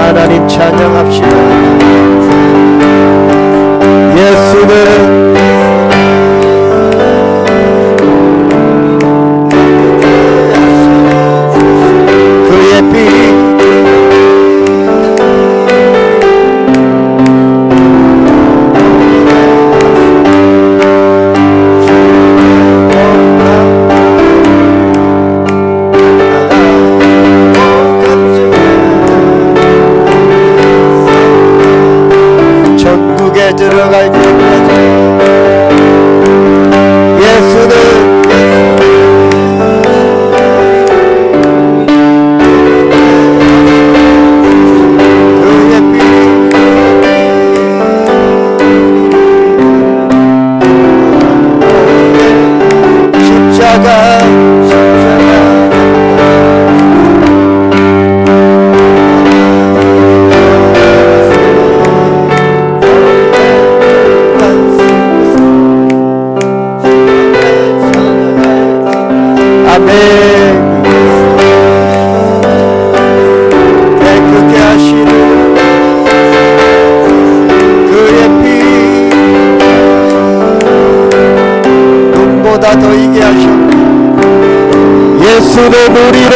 하나님 찬양합시다. 예수는 그의 피 들어갈 때까지 예수는 그의 피 십자가 깨끗게 하시는 그의 피 눈보다 더 이게 하셨네. 예수는 우리를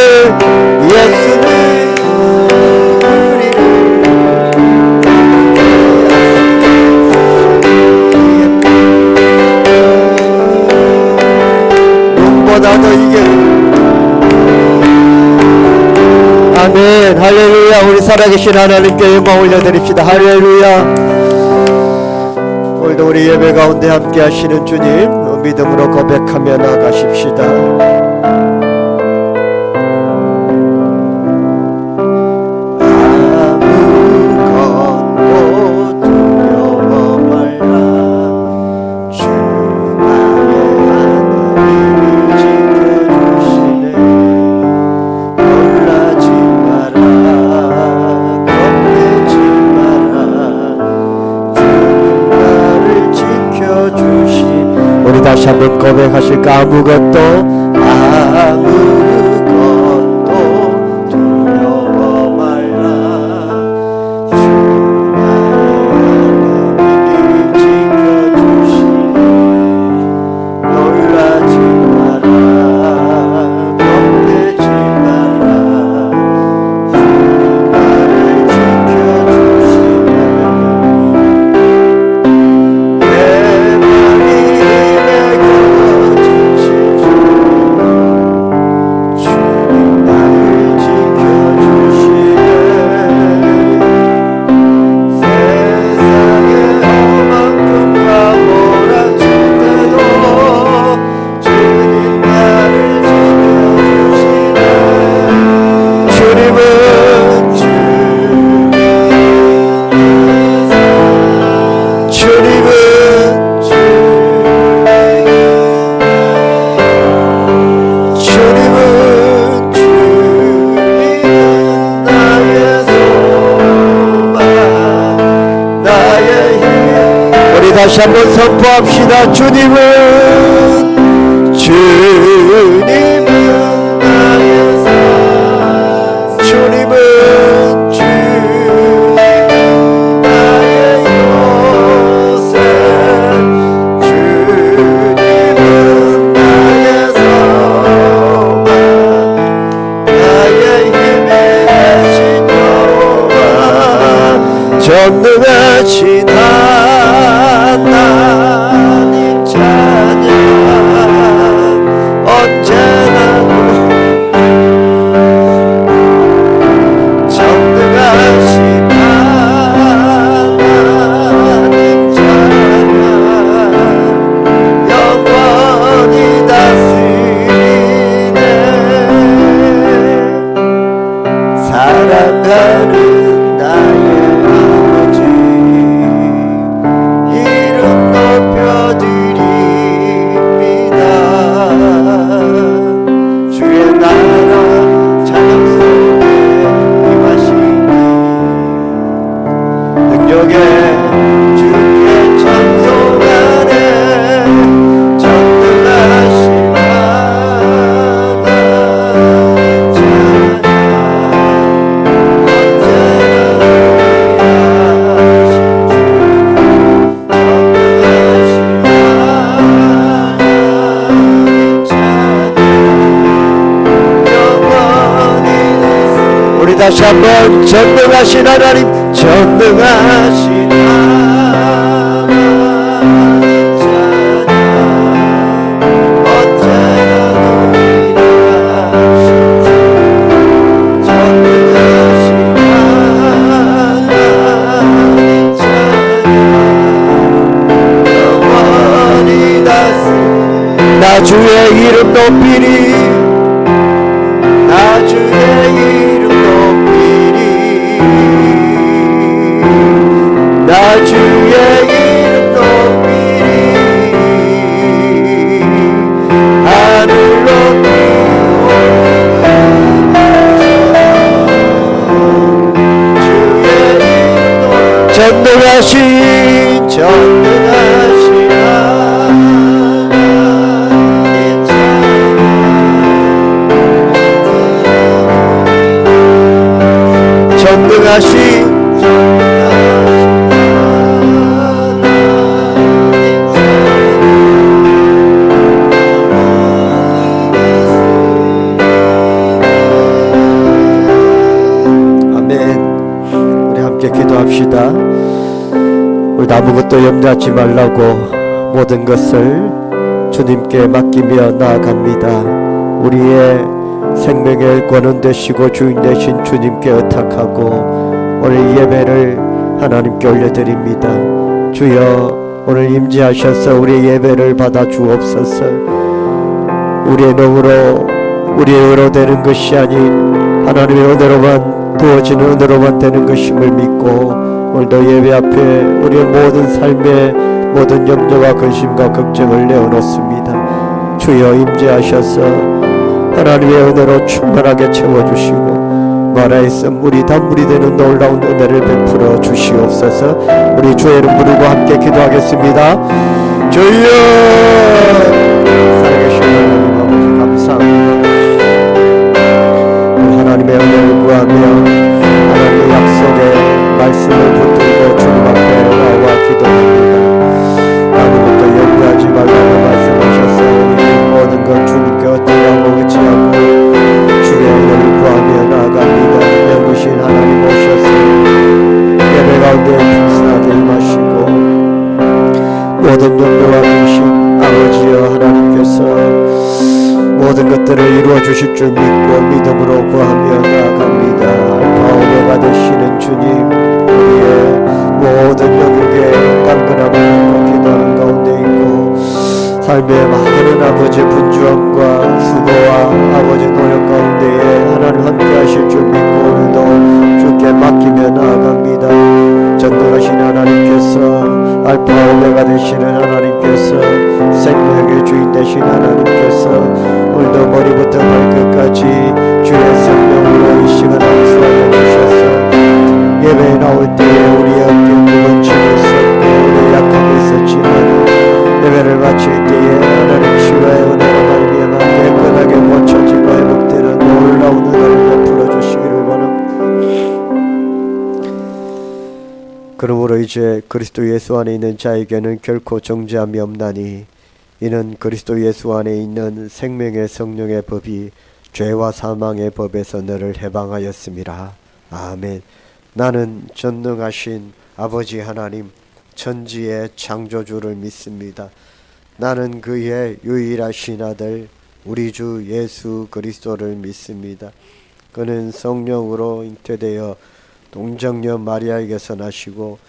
눈보다 더 이게 아멘. 할렐루야. 우리 살아계신 하나님께 영광 올려드립시다. 할렐루야. 오늘도 우리 예배 가운데 함께 하시는 주님 믿음으로 고백하며 나가십시다. 다시 한번 고백하실까? 아무것도 두려워 말라. 주 나를 지켜주시니 놀라지 마라. 겁내지 마라. 주 나를 지켜주시니 내 마음이 다시 한번 선포합시다. 주님은 나의 산. 주님은 나의 요새. 주님은 나의 소망. 나의 힘이 되신 여호와. 전능하신 하나님 찬양 언제나 전능하신 하나님 찬양 영원히 다스리네. 사랑하는 나의 전능하신 하나님 찬양 다시 한번 전능하신 하나님, 전능하신 하나님 찬양 언제나 동일하시지. 전능하신 하나님 찬양 영원히 다스리니 나 주의 이름 높이리, 나 주의 이름 높이리, 나 주의 이름 높이리, 하늘 높이고 주의 이름 높이 전능하신 하나님 전능하신 아멘. 우리 함께 기도합시다. 우리 아무것도 염려하지 말라고 모든 것을 주님께 맡기며 나아갑니다. 우리의 생명의 권원 되시고 주인 되신 주님께 의탁하고 오늘 이 예배를 하나님께 올려드립니다. 주여, 오늘 임재하셔서 우리의 예배를 받아 주옵소서. 우리의 능으로, 우리의 의로 되는 것이 아닌 하나님의 은혜로만 부어지는 은혜로만 되는 것임을 믿고 오늘도 예배 앞에 우리의 모든 삶의 모든 염려와 근심과 걱정을 내어놓습니다. 주여, 임재하셔서 하나님의 은혜로 충만하게 채워주시고 말하였음 물이 단물이 되는 놀라운 은혜를 베풀어 주시옵소서. 우리 주의 이름 부르고 함께 기도하겠습니다. 주여, 살아계신 하나님 아버지 감사합니다. 하나님의 은혜를 구하며 하나님의 약속의 말씀을 붙들고 주님 앞에 나와 기도합니다. 아무것도 염려하지 말라고 말씀하셔서 우리는 모든 것 주님께 어찌하고 의지하고 주의 은혜를 구하며 나아갑니다. 영이신 하나님 오셔서 예배 가운데 풍성하게 임하시고 모든 염려와 근심 아버지여 하나님께서 모든 것들을 이루어 주실 줄 믿고 믿음으로 구하며 나아갑니다. 알파 오메가 되시는 주님, 우리의 모든 영역에 깐근함을 갖고 기도하는 가운데 있고 삶의 많은 아버지 분주함과 수고와 아버지 노력 가운데에 하나님 함께 하실 줄 믿고 오늘도 주께 맡기며 나아갑니다. 전능하신 하나님께서 알파 오메가 되시는 하나님께서 생명의 주인 되신 하나님께서 오늘도 머리부터 발끝까지 주의 생명으로 이 시간 함수하여 주셔서 예배에 나올 때에 우리의 어깨 무거움을 었고 우리의 약함이 있었지만 예배를 마칠 때에 하나님 치유의 은혜로 말미암아 깨끗하게 고쳐지고 회복되는 놀라운 은혜를 베풀어 주시기를 원합니다. 그러므로 이제 그리스도 예수 안에 있는 자에게는 결코 정죄함이 없나니 이는 그리스도 예수 안에 있는 생명의 성령의 법이 죄와 사망의 법에서 너를 해방하였음이라. 아멘. 나는 전능하신 아버지 하나님 천지의 창조주를 믿습니다. 나는 그의 유일하신 아들 우리 주 예수 그리스도를 믿습니다. 그는 성령으로 잉태되어 동정녀 마리아에게서 나시고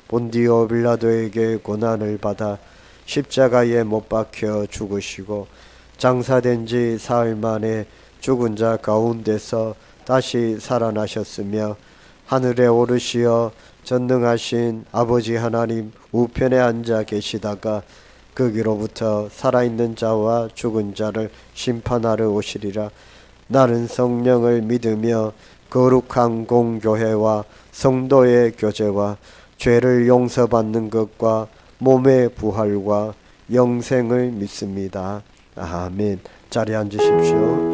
본디오 빌라도에게 고난을 받아 십자가에 못 박혀 죽으시고 장사된 지 사흘 만에 죽은 자 가운데서 다시 살아나셨으며 하늘에 오르시어 전능하신 아버지 하나님 우편에 앉아 계시다가 거기로부터 살아있는 자와 죽은 자를 심판하러 오시리라. 나는 성령을 믿으며 거룩한 공교회와 성도의 교제와 죄를 용서받는 것과 몸의 부활과 영생을 믿습니다. 아멘. 자리에 앉으십시오.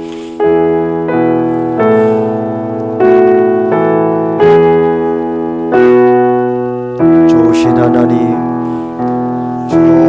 좋으신 하나님, 좋으신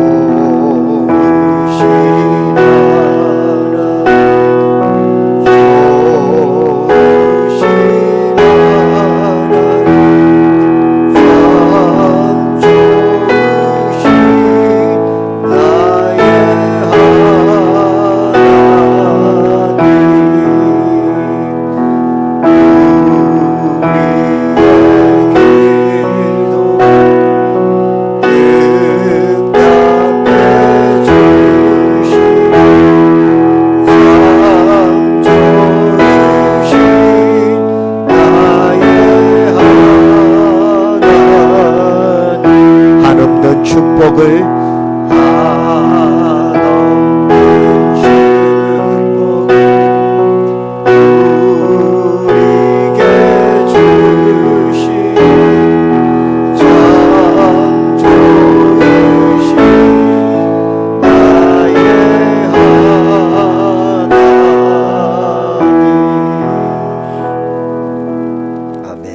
축복을 한없는 축복을 우리에게 주시니 참 좋으신 나의 하나님. 아멘.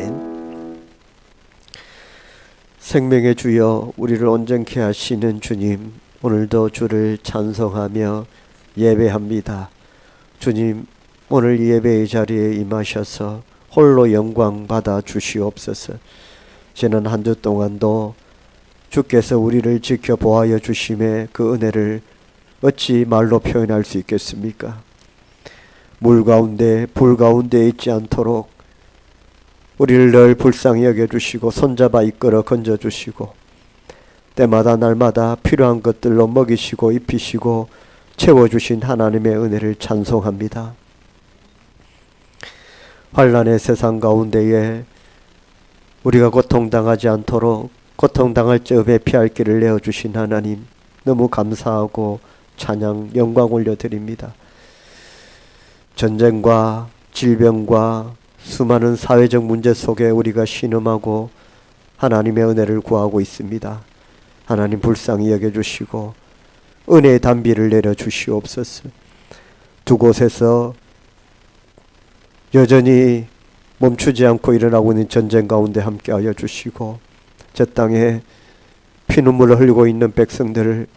생명의 주여, 우리를 온전케 하시는 주님, 오늘도 주를 찬송하며 예배합니다. 주님, 오늘 예배의 자리에 임하셔서 홀로 영광 받아 주시옵소서. 지난 한 주 동안도 주께서 우리를 지켜보아여 주심의 그 은혜를 어찌 말로 표현할 수 있겠습니까? 물 가운데 불 가운데 있지 않도록 우리를 늘 불쌍히 여겨주시고 손잡아 이끌어 건져주시고 때마다 날마다 필요한 것들로 먹이시고 입히시고 채워주신 하나님의 은혜를 찬송합니다. 환난의 세상 가운데에 우리가 고통당하지 않도록 고통당할 즈음에 피할 길을 내어주신 하나님, 너무 감사하고 찬양 영광 올려드립니다. 전쟁과 질병과 수많은 사회적 문제 속에 우리가 신음하고 하나님의 은혜를 구하고 있습니다. 하나님 불쌍히 여겨주시고 은혜의 단비를 내려주시옵소서. 두 곳에서 여전히 멈추지 않고 일어나고 있는 전쟁 가운데 함께하여 주시고 저 땅에 피눈물을 흘리고 있는 백성들을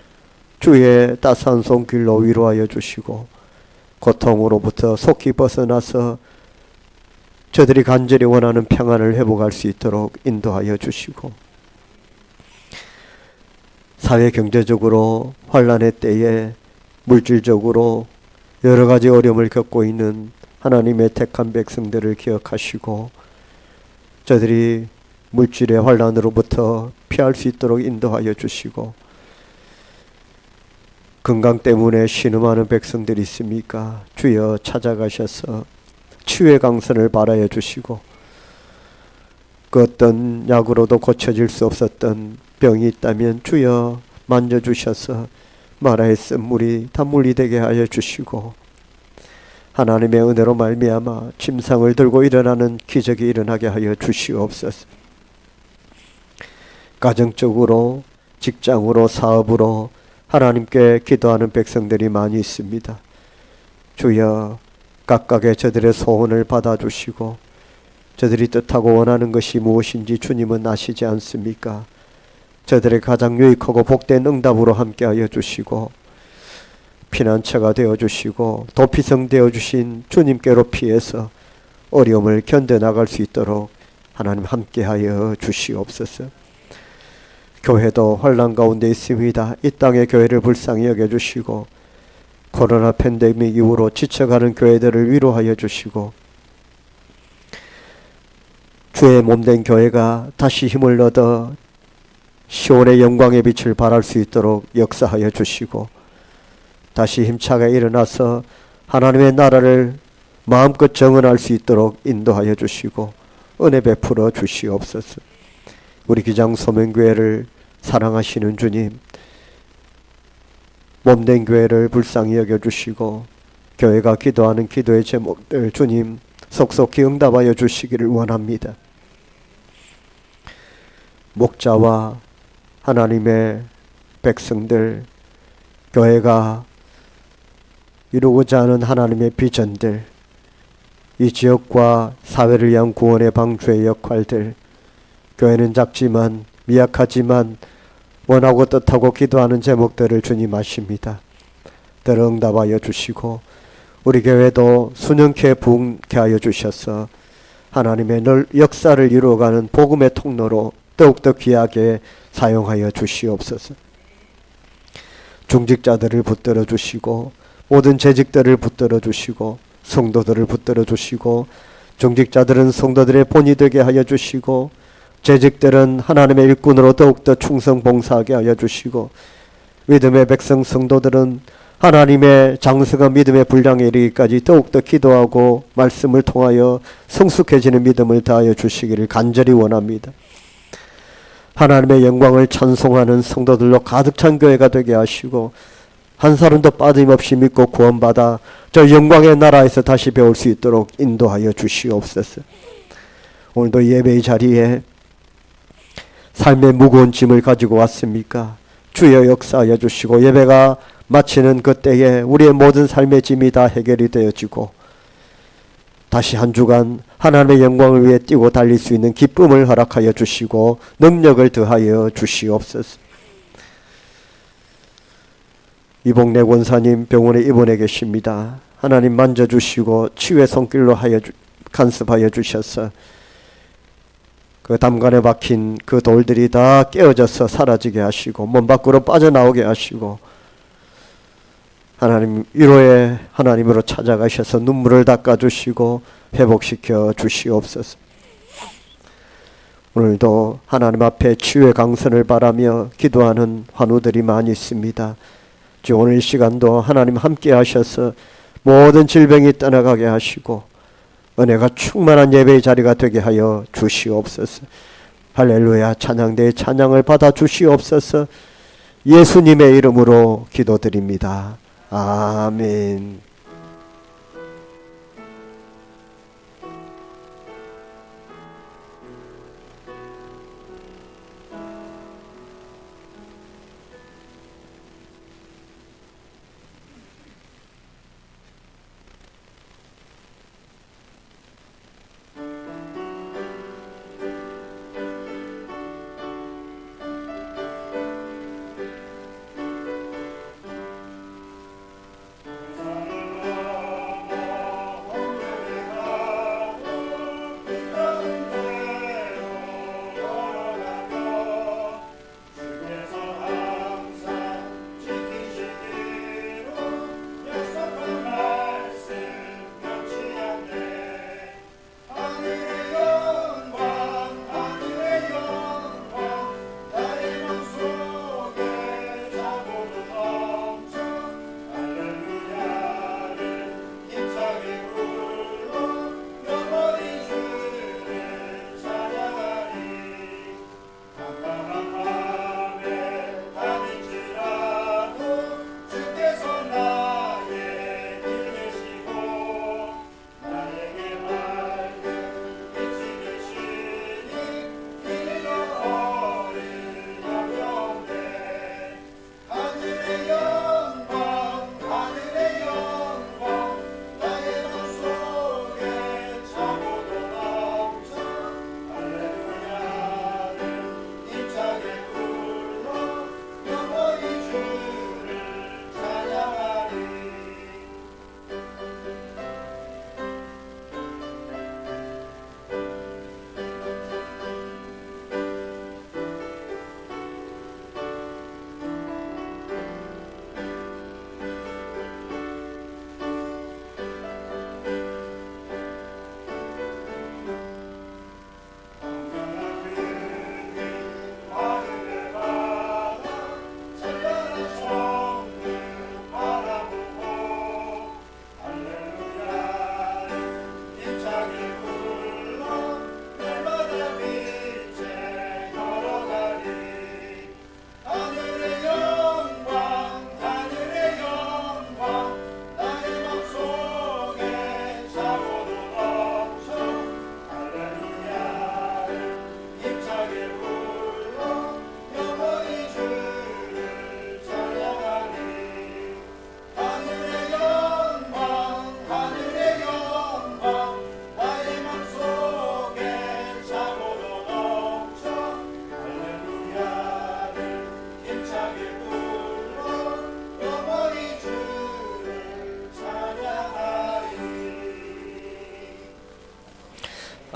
주의 따스한 손길로 위로하여 주시고 고통으로부터 속히 벗어나서 저들이 간절히 원하는 평안을 회복할 수 있도록 인도하여 주시고 사회 경제적으로 환난의 때에 물질적으로 여러 가지 어려움을 겪고 있는 하나님의 택한 백성들을 기억하시고 저들이 물질의 환난으로부터 피할 수 있도록 인도하여 주시고 건강 때문에 신음하는 백성들이 있습니까? 주여 찾아가셔서 치유의 강선을 발하여 주시고 그 어떤 약으로도 고쳐질 수 없었던 병이 있다면 주여 만져주셔서 마라의 쓴물이 다 물리되게 하여 주시고 하나님의 은혜로 말미암아 침상을 들고 일어나는 기적이 일어나게 하여 주시옵소서. 가정적으로 직장으로 사업으로 하나님께 기도하는 백성들이 많이 있습니다. 주여 각각의 저들의 소원을 받아주시고 저들이 뜻하고 원하는 것이 무엇인지 주님은 아시지 않습니까? 저들의 가장 유익하고 복된 응답으로 함께하여 주시고 피난처가 되어주시고 도피성 되어주신 주님께로 피해서 어려움을 견뎌나갈 수 있도록 하나님 함께하여 주시옵소서. 교회도 환난 가운데 있습니다. 이 땅의 교회를 불쌍히 여겨주시고 코로나 팬데믹 이후로 지쳐가는 교회들을 위로하여 주시고 주의 몸된 교회가 다시 힘을 얻어 시온의 영광의 빛을 발할 수 있도록 역사하여 주시고 다시 힘차게 일어나서 하나님의 나라를 마음껏 정언할 수 있도록 인도하여 주시고 은혜 베풀어 주시옵소서. 우리 기장 소명교회를 사랑하시는 주님, 몸된 교회를 불쌍히 여겨주시고 교회가 기도하는 기도의 제목들 주님 속속히 응답하여 주시기를 원합니다. 목자와 하나님의 백성들, 교회가 이루고자 하는 하나님의 비전들, 이 지역과 사회를 위한 구원의 방주의 역할들, 교회는 작지만 미약하지만 원하고 뜻하고 기도하는 제목들을 주님 아십니다. 늘 응답하여 주시고 우리 교회도 수년케 부흥케 하여 주셔서 하나님의 늘 역사를 이루어가는 복음의 통로로 더욱더 귀하게 사용하여 주시옵소서. 중직자들을 붙들어 주시고 모든 재직들을 붙들어 주시고 성도들을 붙들어 주시고 중직자들은 성도들의 본이 되게 하여 주시고 재직들은 하나님의 일꾼으로 더욱더 충성 봉사하게 하여 주시고 믿음의 백성 성도들은 하나님의 장성한 믿음의 분량에 이르기까지 더욱더 기도하고 말씀을 통하여 성숙해지는 믿음을 다하여 주시기를 간절히 원합니다. 하나님의 영광을 찬송하는 성도들로 가득 찬 교회가 되게 하시고 한 사람도 빠짐없이 믿고 구원받아 저 영광의 나라에서 다시 배울 수 있도록 인도하여 주시옵소서. 오늘도 예배의 자리에 삶의 무거운 짐을 가지고 왔습니까? 주여 역사하여 주시고 예배가 마치는 그때에 우리의 모든 삶의 짐이 다 해결이 되어지고 다시 한 주간 하나님의 영광을 위해 뛰고 달릴 수 있는 기쁨을 허락하여 주시고 능력을 더하여 주시옵소서. 이복래 권사님 병원에 입원해 계십니다. 하나님 만져주시고 치유의 손길로 간섭하여 주셔서 그 담관에 박힌 그 돌들이 다 깨어져서 사라지게 하시고 몸 밖으로 빠져나오게 하시고 하나님 위로의 하나님으로 찾아가셔서 눈물을 닦아주시고 회복시켜 주시옵소서. 오늘도 하나님 앞에 치유의 강선을 바라며 기도하는 환우들이 많이 있습니다. 오늘 시간도 하나님 함께 하셔서 모든 질병이 떠나가게 하시고 은혜가 충만한 예배의 자리가 되게 하여 주시옵소서. 할렐루야. 찬양대의 찬양을 받아 주시옵소서. 예수님의 이름으로 기도드립니다. 아멘.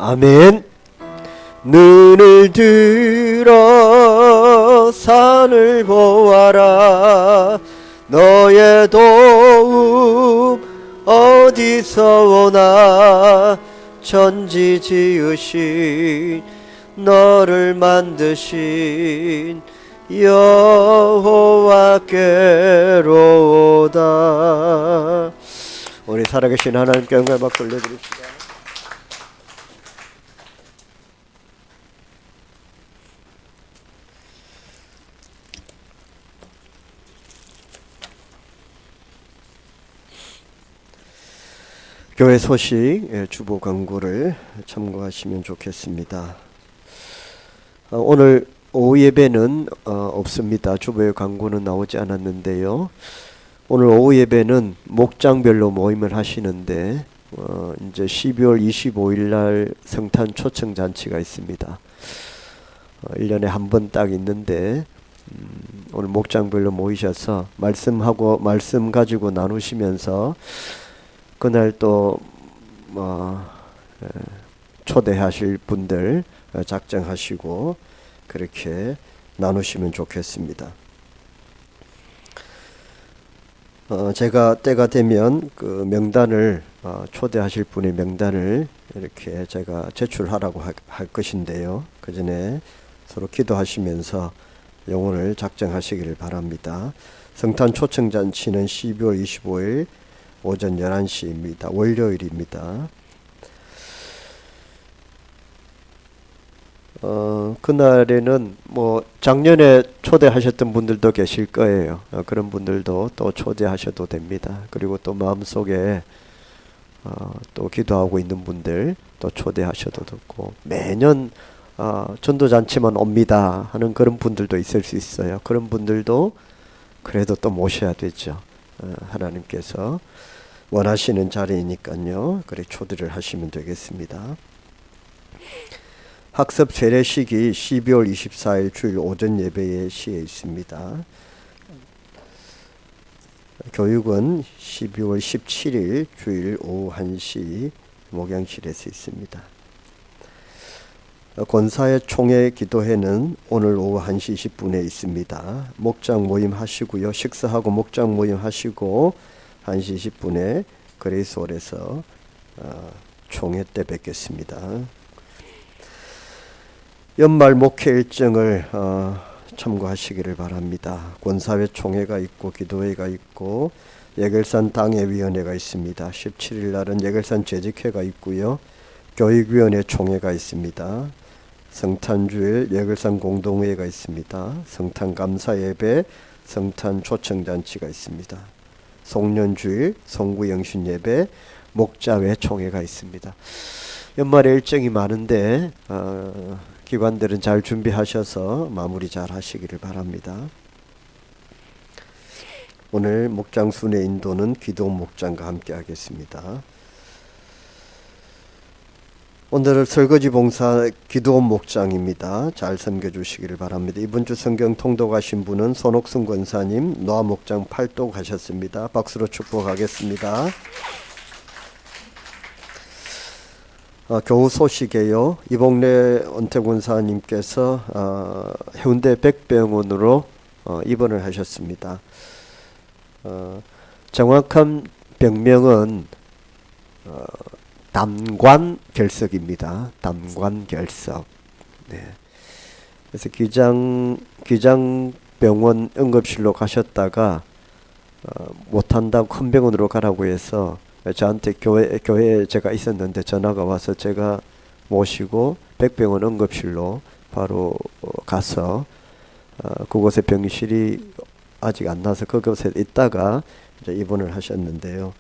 아멘. 눈을 들어 산을 보아라. 너의 도움 어디서 오나. 천지 지으신 너를 만드신 여호와께로다. 우리 살아계신 하나님께 영광 박수 올려드립시다. 교회 소식 주보 광고를 참고하시면 좋겠습니다. 오늘 오후 예배는 없습니다. 주보의 광고는 나오지 않았는데요. 오늘 오후 예배는 목장별로 모임을 하시는데 이제 12월 25일 날 성탄 초청 잔치가 있습니다. 1년에 한 번 딱 있는데 오늘 목장별로 모이셔서 말씀 가지고 나누시면서 그날 또 초대하실 분들 작정하시고 그렇게 나누시면 좋겠습니다. 제가 때가 되면 그 명단을 초대하실 분의 명단을 이렇게 제가 제출하라고 할 것인데요. 그 전에 서로 기도하시면서 영혼을 작정하시기를 바랍니다. 성탄 초청잔치는 12월 25일 오전 11시입니다. 월요일입니다. 그날에는 작년에 초대하셨던 분들도 계실 거예요. 그런 분들도 또 초대하셔도 됩니다. 그리고 또 마음속에 또 기도하고 있는 분들 또 초대하셔도 되고, 매년 전도잔치만 옵니다 하는 그런 분들도 있을 수 있어요. 그런 분들도 그래도 또 모셔야 되죠. 하나님께서 원하시는 자리이니까요. 그래 초대를 하시면 되겠습니다. 학습 세례식이 12월 24일 주일 오전 예배의 시에 있습니다. 교육은 12월 17일 주일 오후 1시 목양실에서 있습니다. 권사의 총회 기도회는 오늘 오후 1시 20분에 있습니다. 목장 모임 하시고요. 식사하고 목장 모임 하시고 1시 20분에 그레이스홀에서 총회 때 뵙겠습니다. 연말 목회 일정을 참고하시기를 바랍니다. 권사회 총회가 있고 기도회가 있고 예결산 당회위원회가 있습니다. 17일 날은 예결산 재직회가 있고요. 교육위원회 총회가 있습니다. 성탄주일 예결산 공동회의가 있습니다. 성탄 감사예배, 성탄 초청잔치가 있습니다. 송년주일 송구영신예배, 목자회 총회가 있습니다. 연말에 일정이 많은데 기관들은 잘 준비하셔서 마무리 잘 하시기를 바랍니다. 오늘 목장 순회 인도는 기도 목장과 함께 하겠습니다. 오늘은 설거지 봉사 기도원 목장입니다. 잘 섬겨주시기를 바랍니다. 이번 주 성경 통독하신 분은 손옥순 권사님, 노아 목장 팔도 가셨습니다. 박수로 축복하겠습니다. 교우 소식이에요. 이봉래 은퇴 권사님께서 해운대 백병원으로 입원을 하셨습니다. 정확한 병명은 담관결석입니다. 담관결석. 네. 그래서 기장병원 응급실로 가셨다가 못한다고 큰 병원으로 가라고 해서 저한테 교회에 제가 있었는데 전화가 와서 제가 모시고 백병원 응급실로 바로 가서 그곳에 병실이 아직 안 나서 그곳에 있다가 이제 입원을 하셨는데요.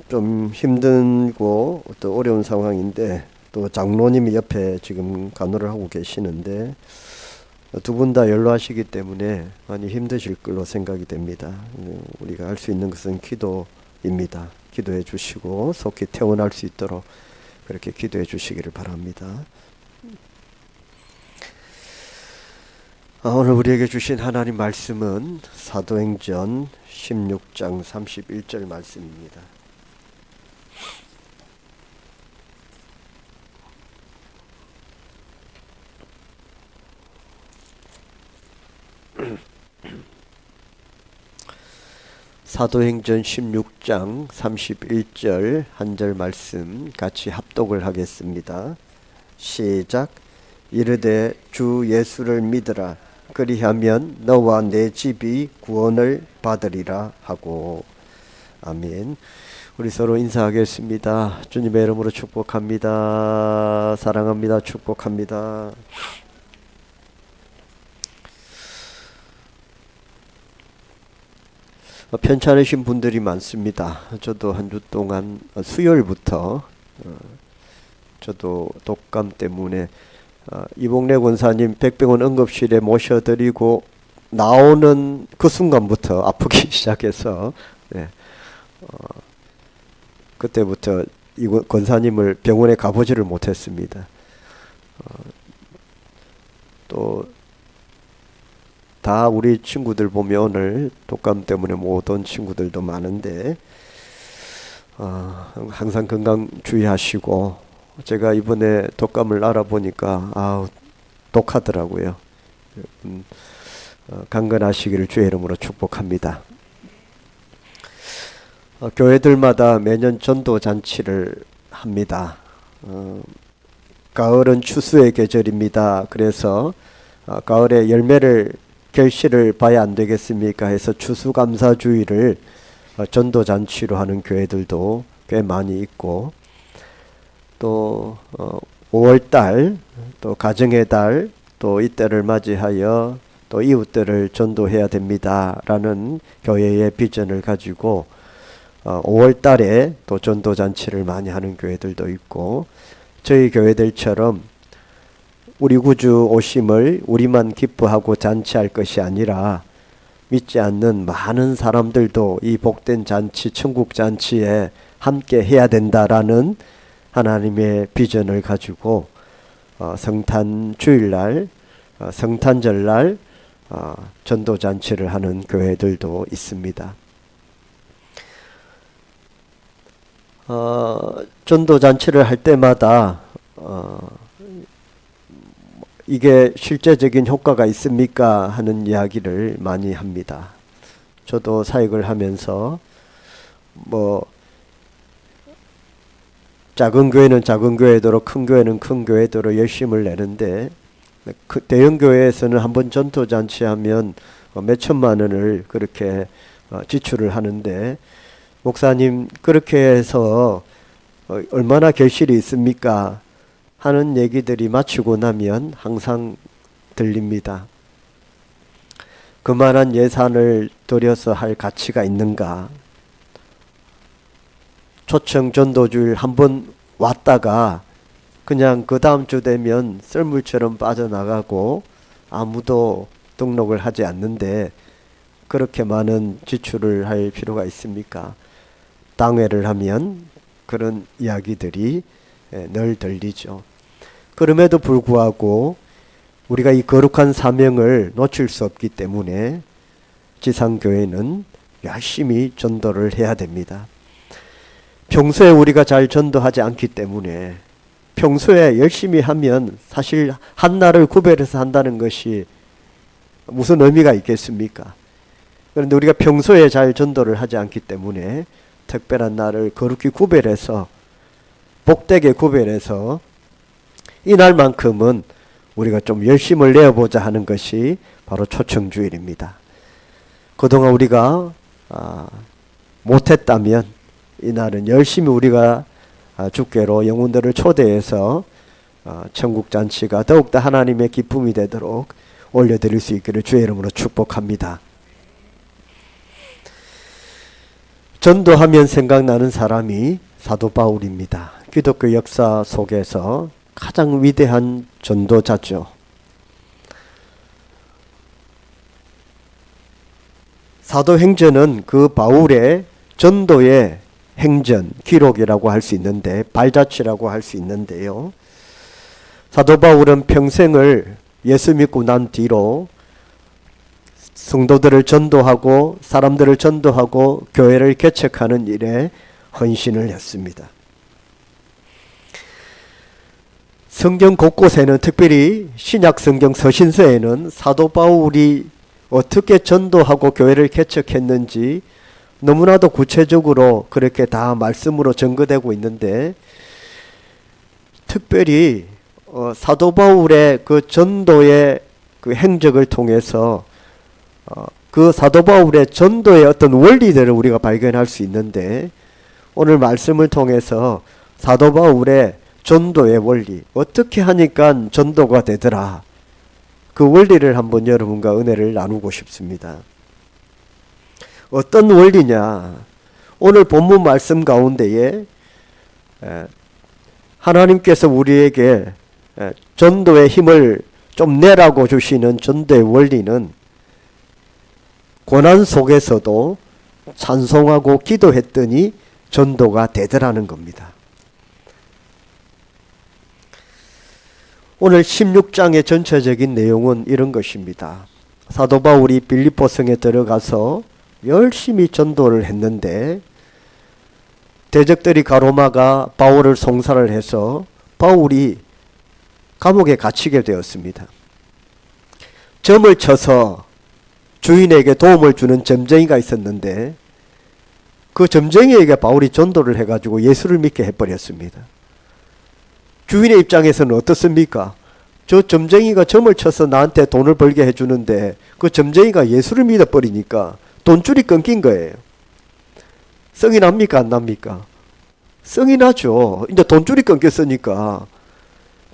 좀 힘들고 또 어려운 상황인데 또 장로님이 옆에 지금 간호를 하고 계시는데 두 분 다 연로하시기 때문에 많이 힘드실 걸로 생각이 됩니다. 우리가 할 수 있는 것은 기도입니다. 기도해 주시고 속히 퇴원할 수 있도록 그렇게 기도해 주시기를 바랍니다. 오늘 우리에게 주신 하나님 말씀은 사도행전 16장 31절 말씀입니다. 사도행전 16장 31절 한 절 말씀 같이 합독을 하겠습니다. 시작. 이르되 주 예수를 믿으라. 그리하면 너와 내 집이 구원을 받으리라 하고. 아멘. 우리 서로 인사하겠습니다. 주님의 이름으로 축복합니다. 사랑합니다. 축복합니다. 편찮으신 분들이 많습니다. 저도 한 주 동안 수요일부터 저도 독감 때문에 이봉래 권사님 백병원 응급실에 모셔드리고 나오는 그 순간부터 아프기 시작해서 그때부터 이 권사님을 병원에 가보지를 못했습니다. 또 다 우리 친구들 보면 오늘 독감 때문에 못 온 친구들도 많은데 항상 건강 주의하시고, 제가 이번에 독감을 알아보니까 독하더라고요. 강건하시기를 주의 이름으로 축복합니다. 교회들마다 매년 전도 잔치를 합니다. 가을은 추수의 계절입니다. 그래서 가을에 열매를 결실을 봐야 안 되겠습니까 해서 추수감사주의를 전도잔치로 하는 교회들도 꽤 많이 있고, 또 5월달 또 가정의 달, 또 이때를 맞이하여 또 이웃들을 전도해야 됩니다 라는 교회의 비전을 가지고 5월달에 또 전도잔치를 많이 하는 교회들도 있고, 저희 교회들처럼 우리 구주 오심을 우리만 기뻐하고 잔치할 것이 아니라 믿지 않는 많은 사람들도 이 복된 잔치, 천국 잔치에 함께 해야 된다라는 하나님의 비전을 가지고 성탄 주일날, 성탄절날 전도잔치를 하는 교회들도 있습니다. 전도잔치를 할 때마다 이게 실제적인 효과가 있습니까 하는 이야기를 많이 합니다. 저도 사역을 하면서 작은 교회는 작은 교회대로, 큰 교회는 큰 교회대로 열심을 내는데, 대형 교회에서는 한번 전도잔치 하면 몇 천만 원을 그렇게 지출을 하는데, 목사님 그렇게 해서 얼마나 결실이 있습니까 하는 얘기들이 마치고 나면 항상 들립니다. 그만한 예산을 들여서 할 가치가 있는가? 초청 전도주일 한번 왔다가 그냥 그 다음 주 되면 썰물처럼 빠져나가고 아무도 등록을 하지 않는데 그렇게 많은 지출을 할 필요가 있습니까? 당회를 하면 그런 이야기들이 늘 들리죠. 그럼에도 불구하고 우리가 이 거룩한 사명을 놓칠 수 없기 때문에 지상교회는 열심히 전도를 해야 됩니다. 평소에 우리가 잘 전도하지 않기 때문에, 평소에 열심히 하면 사실 한 날을 구별해서 한다는 것이 무슨 의미가 있겠습니까? 그런데 우리가 평소에 잘 전도를 하지 않기 때문에 특별한 날을 거룩히 구별해서, 복되게 구별해서 이 날만큼은 우리가 좀 열심을 내어보자 하는 것이 바로 초청주일입니다. 그동안 우리가 못했다면 이 날은 열심히 우리가 주께로 영혼들을 초대해서 천국잔치가 더욱더 하나님의 기쁨이 되도록 올려드릴 수 있기를 주의 이름으로 축복합니다. 전도하면 생각나는 사람이 사도 바울입니다. 기독교 역사 속에서 가장 위대한 전도자죠. 사도행전은 그 바울의 전도의 행전, 기록이라고 할 수 있는데, 발자취라고 할 수 있는데요. 사도 바울은 평생을 예수 믿고 난 뒤로 성도들을 전도하고 사람들을 전도하고 교회를 개척하는 일에 헌신을 했습니다. 성경 곳곳에는, 특별히 신약 성경 서신서에는 사도 바울이 어떻게 전도하고 교회를 개척했는지 너무나도 구체적으로 그렇게 다 말씀으로 전거되고 있는데, 특별히 사도 바울의 그 전도의 그 행적을 통해서 그 사도 바울의 전도의 어떤 원리들을 우리가 발견할 수 있는데, 오늘 말씀을 통해서 사도 바울의 전도의 원리, 어떻게 하니까 전도가 되더라, 그 원리를 한번 여러분과 은혜를 나누고 싶습니다. 어떤 원리냐? 오늘 본문 말씀 가운데에 하나님께서 우리에게 전도의 힘을 좀 내라고 주시는 전도의 원리는 고난 속에서도 찬송하고 기도했더니 전도가 되더라는 겁니다. 오늘 16장의 전체적인 내용은 이런 것입니다. 사도 바울이 빌립보 성에 들어가서 열심히 전도를 했는데 대적들이 가로막아 바울을 송사를 해서 바울이 감옥에 갇히게 되었습니다. 점을 쳐서 주인에게 도움을 주는 점쟁이가 있었는데 그 점쟁이에게 바울이 전도를 해가지고 예수를 믿게 해버렸습니다. 주인의 입장에서는 어떻습니까? 저 점쟁이가 점을 쳐서 나한테 돈을 벌게 해주는데 그 점쟁이가 예수를 믿어버리니까 돈줄이 끊긴 거예요. 성이 납니까 안 납니까? 성이 나죠. 이제 돈줄이 끊겼으니까.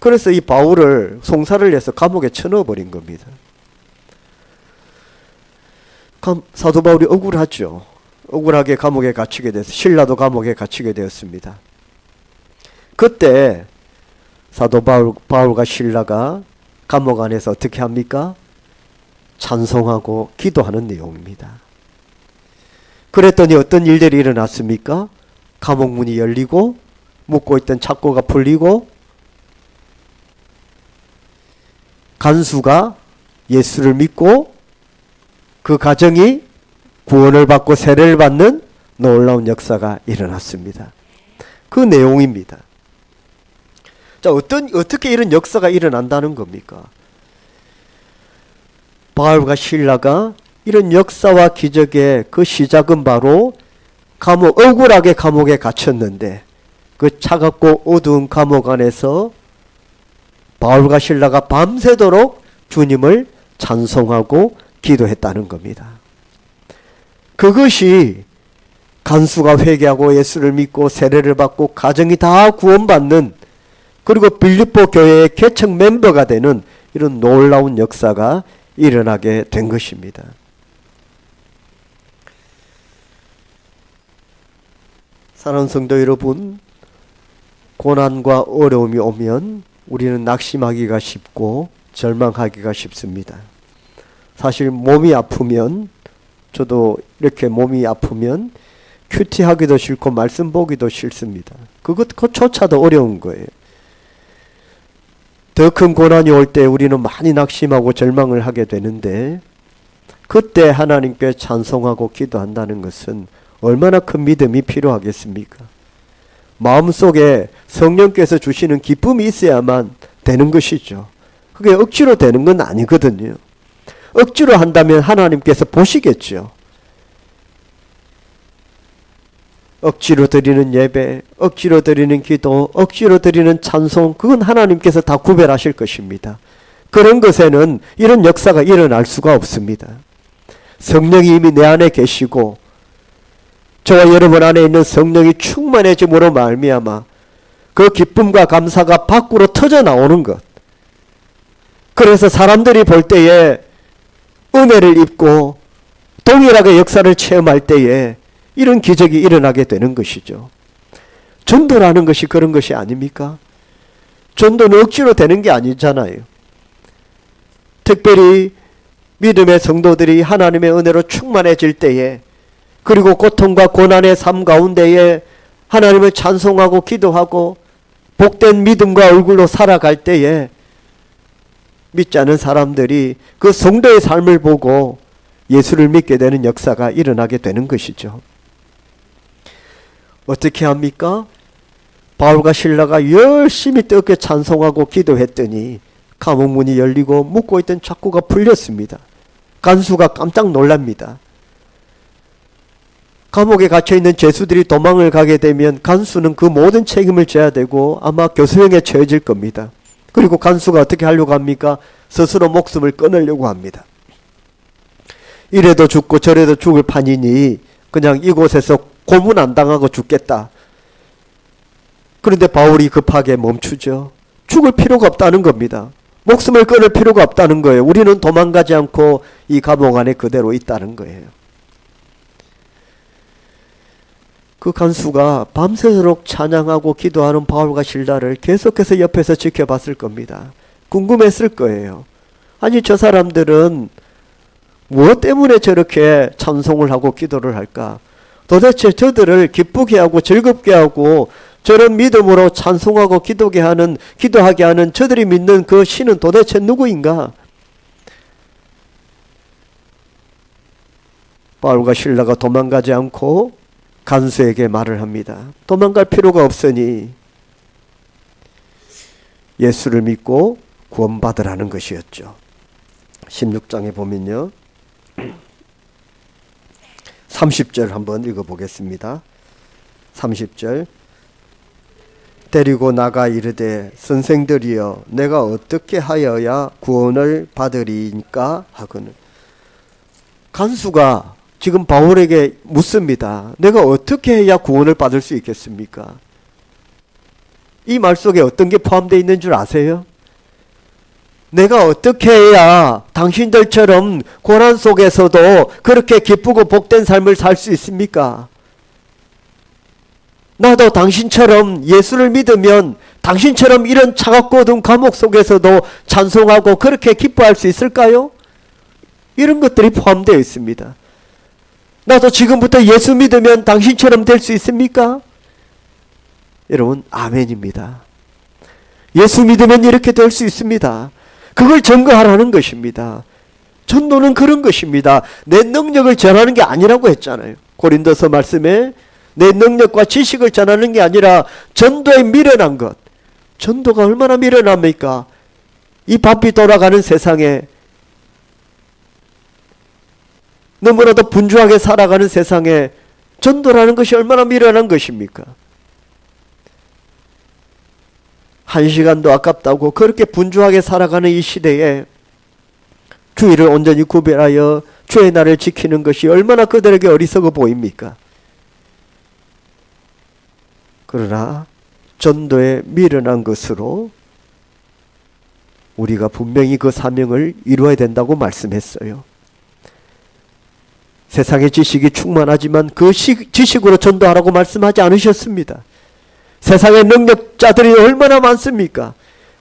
그래서 이 바울을 송사를 해서 감옥에 쳐넣어버린 겁니다. 사도 바울이 억울하죠. 억울하게 감옥에 갇히게 돼서 신라도 감옥에 갇히게 되었습니다. 그때 사도 바울과 신라가 감옥 안에서 어떻게 합니까? 찬송하고 기도하는 내용입니다. 그랬더니 어떤 일들이 일어났습니까? 감옥 문이 열리고 묶고 있던 착고가 풀리고 간수가 예수를 믿고 그 가정이 구원을 받고 세례를 받는 놀라운 역사가 일어났습니다. 그 내용입니다. 자, 어떻게 이런 역사가 일어난다는 겁니까? 바울과 실라가 이런 역사와 기적의 그 시작은 바로 억울하게 감옥에 갇혔는데 그 차갑고 어두운 감옥 안에서 바울과 실라가 밤새도록 주님을 찬송하고 기도했다는 겁니다. 그것이 간수가 회개하고 예수를 믿고 세례를 받고 가정이 다 구원받는 그리고 빌립보 교회의 개척 멤버가 되는 이런 놀라운 역사가 일어나게 된 것입니다. 사랑하는 성도 여러분, 고난과 어려움이 오면 우리는 낙심하기가 쉽고 절망하기가 쉽습니다. 사실 몸이 아프면 저도 이렇게 몸이 아프면 큐티하기도 싫고 말씀 보기도 싫습니다. 그것조차도 어려운 거예요. 더 큰 고난이 올 때 우리는 많이 낙심하고 절망을 하게 되는데 그때 하나님께 찬송하고 기도한다는 것은 얼마나 큰 믿음이 필요하겠습니까? 마음속에 성령께서 주시는 기쁨이 있어야만 되는 것이죠. 그게 억지로 되는 건 아니거든요. 억지로 한다면 하나님께서 보시겠죠. 억지로 드리는 예배, 억지로 드리는 기도, 억지로 드리는 찬송, 그건 하나님께서 다 구별하실 것입니다. 그런 것에는 이런 역사가 일어날 수가 없습니다. 성령이 이미 내 안에 계시고 저와 여러분 안에 있는 성령이 충만해짐으로 말미암아 그 기쁨과 감사가 밖으로 터져 나오는 것. 그래서 사람들이 볼 때에 은혜를 입고 동일하게 역사를 체험할 때에 이런 기적이 일어나게 되는 것이죠. 전도라는 것이 그런 것이 아닙니까? 전도는 억지로 되는 게 아니잖아요. 특별히 믿음의 성도들이 하나님의 은혜로 충만해질 때에 그리고 고통과 고난의 삶 가운데에 하나님을 찬송하고 기도하고 복된 믿음과 얼굴로 살아갈 때에 믿지 않은 사람들이 그 성도의 삶을 보고 예수를 믿게 되는 역사가 일어나게 되는 것이죠. 어떻게 합니까? 바울과 실라가 열심히 뜨겁게 찬송하고 기도했더니 감옥 문이 열리고 묶고 있던 착고가 풀렸습니다. 간수가 깜짝 놀랍니다. 감옥에 갇혀있는 죄수들이 도망을 가게 되면 간수는 그 모든 책임을 져야 되고 아마 교수형에 처해질 겁니다. 그리고 간수가 어떻게 하려고 합니까? 스스로 목숨을 끊으려고 합니다. 이래도 죽고 저래도 죽을 판이니 그냥 이곳에서 고문 안 당하고 죽겠다. 그런데 바울이 급하게 멈추죠. 죽을 필요가 없다는 겁니다. 목숨을 끊을 필요가 없다는 거예요. 우리는 도망가지 않고 이 감옥 안에 그대로 있다는 거예요. 그 간수가 밤새도록 찬양하고 기도하는 바울과 실라를 계속해서 옆에서 지켜봤을 겁니다. 궁금했을 거예요. 아니 저 사람들은 무엇 때문에 저렇게 찬송을 하고 기도를 할까? 도대체 저들을 기쁘게 하고 즐겁게 하고 저런 믿음으로 찬송하고 기도하게 하는 저들이 믿는 그 신은 도대체 누구인가? 바울과 실라가 도망가지 않고 간수에게 말을 합니다. 도망갈 필요가 없으니 예수를 믿고 구원받으라는 것이었죠. 16장에 보면요. 30절 한번 읽어보겠습니다. 30절 데리고 나가 이르되 선생들이여 내가 어떻게 하여야 구원을 받으리까 하거늘. 간수가 지금 바울에게 묻습니다. 내가 어떻게 해야 구원을 받을 수 있겠습니까? 이 말 속에 어떤 게 포함되어 있는 줄 아세요? 내가 어떻게 해야 당신들처럼 고난 속에서도 그렇게 기쁘고 복된 삶을 살 수 있습니까? 나도 당신처럼 예수를 믿으면 당신처럼 이런 차갑고 어두운 감옥 속에서도 찬송하고 그렇게 기뻐할 수 있을까요? 이런 것들이 포함되어 있습니다. 나도 지금부터 예수 믿으면 당신처럼 될 수 있습니까? 여러분, 아멘입니다. 예수 믿으면 이렇게 될 수 있습니다. 그걸 증거하라는 것입니다. 전도는 그런 것입니다. 내 능력을 전하는 게 아니라고 했잖아요. 고린도서 말씀에 내 능력과 지식을 전하는 게 아니라 전도에 미련한 것. 전도가 얼마나 미련합니까? 이 바삐 돌아가는 세상에, 너무나도 분주하게 살아가는 세상에 전도라는 것이 얼마나 미련한 것입니까? 한 시간도 아깝다고 그렇게 분주하게 살아가는 이 시대에 주의를 온전히 구별하여 주의 날을 지키는 것이 얼마나 그들에게 어리석어 보입니까? 그러나 전도에 미련한 것으로 우리가 분명히 그 사명을 이루어야 된다고 말씀했어요. 세상의 지식이 충만하지만 그 지식으로 전도하라고 말씀하지 않으셨습니다. 세상의 능력자들이 얼마나 많습니까?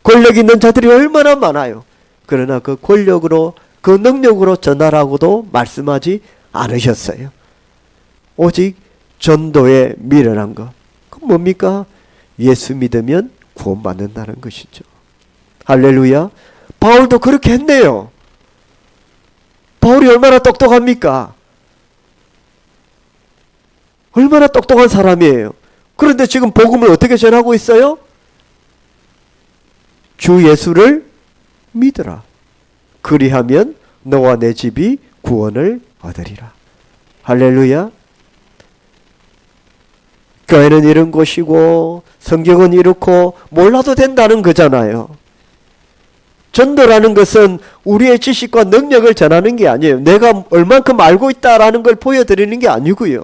권력 있는 자들이 얼마나 많아요. 그러나 그 권력으로, 그 능력으로 전하라고도 말씀하지 않으셨어요. 오직 전도에 미련한 것. 그건 뭡니까? 예수 믿으면 구원받는다는 것이죠. 할렐루야. 바울도 그렇게 했네요. 바울이 얼마나 똑똑합니까? 얼마나 똑똑한 사람이에요. 그런데 지금 복음을 어떻게 전하고 있어요? 주 예수를 믿으라. 그리하면 너와 내 집이 구원을 얻으리라. 할렐루야. 교회는 이런 곳이고 성경은 이렇고 몰라도 된다는 거잖아요. 전도라는 것은 우리의 지식과 능력을 전하는 게 아니에요. 내가 얼만큼 알고 있다라는 걸 보여드리는 게 아니고요.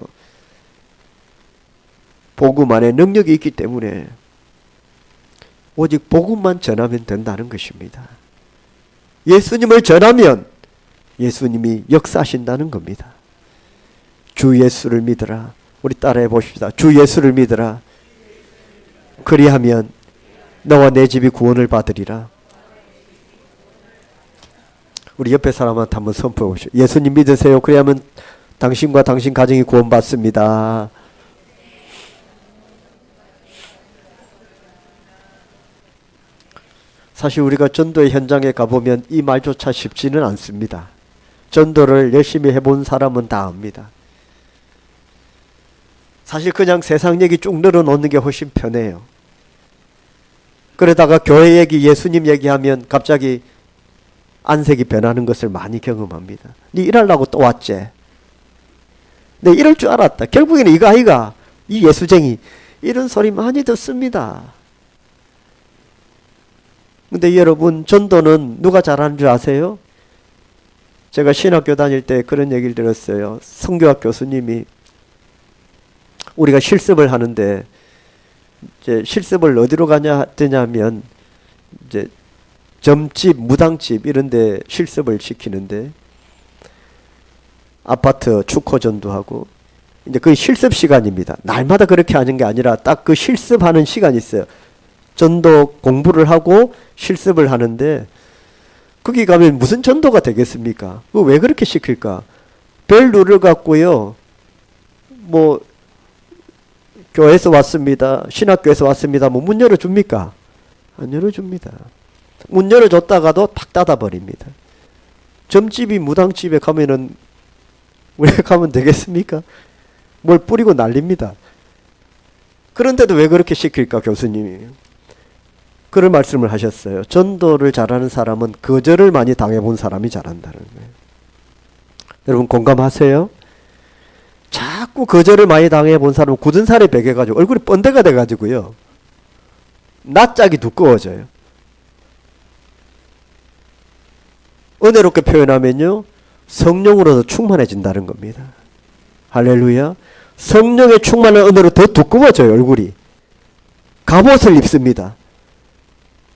복음 안에 능력이 있기 때문에 오직 복음만 전하면 된다는 것입니다. 예수님을 전하면 예수님이 역사하신다는 겁니다. 주 예수를 믿으라. 우리 따라해 봅시다. 주 예수를 믿으라. 그리하면 너와 내 집이 구원을 받으리라. 우리 옆에 사람한테 한번 선포해 보시죠. 예수님 믿으세요. 그리하면 당신과 당신 가정이 구원받습니다. 사실 우리가 전도의 현장에 가보면 이 말조차 쉽지는 않습니다. 전도를 열심히 해본 사람은 다 압니다. 사실 그냥 세상 얘기 쭉 늘어놓는 게 훨씬 편해요. 그러다가 교회 얘기, 예수님 얘기하면 갑자기 안색이 변하는 것을 많이 경험합니다. 네 일하려고 또 왔지? 내 이럴 줄 알았다. 결국에는 이거 아이가, 이 예수쟁이, 이런 소리 많이 듣습니다. 근데 여러분, 전도는 누가 잘하는 줄 아세요? 제가 신학교 다닐 때 그런 얘기를 들었어요. 성교학 교수님이 우리가 실습을 하는데 이제 실습을 어디로 되냐면 이제 점집, 무당집 이런 데 실습을 시키는데 아파트 축호 전도하고 이제 그 실습 시간입니다. 날마다 그렇게 하는 게 아니라 딱 그 실습하는 시간이 있어요. 전도 공부를 하고 실습을 하는데 거기 가면 무슨 전도가 되겠습니까? 왜 그렇게 시킬까? 별 룰을 갖고요. 뭐 교회에서 왔습니다. 신학교에서 왔습니다. 뭐 문 열어줍니까? 안 열어줍니다. 문 열어줬다가도 팍 닫아버립니다. 점집이 무당집에 가면은 왜 가면 되겠습니까? 뭘 뿌리고 난립니다. 그런데도 왜 그렇게 시킬까 교수님이? 그런 말씀을 하셨어요. 전도를 잘하는 사람은 거절을 많이 당해본 사람이 잘한다는 거예요. 여러분 공감하세요? 자꾸 거절을 많이 당해본 사람은 굳은 살이 배겨가지고 얼굴이 번데가 돼가지고요. 낯짝이 두꺼워져요. 은혜롭게 표현하면요. 성령으로도 충만해진다는 겁니다. 할렐루야. 성령의 충만한 은혜로 더 두꺼워져요. 얼굴이. 갑옷을 입습니다.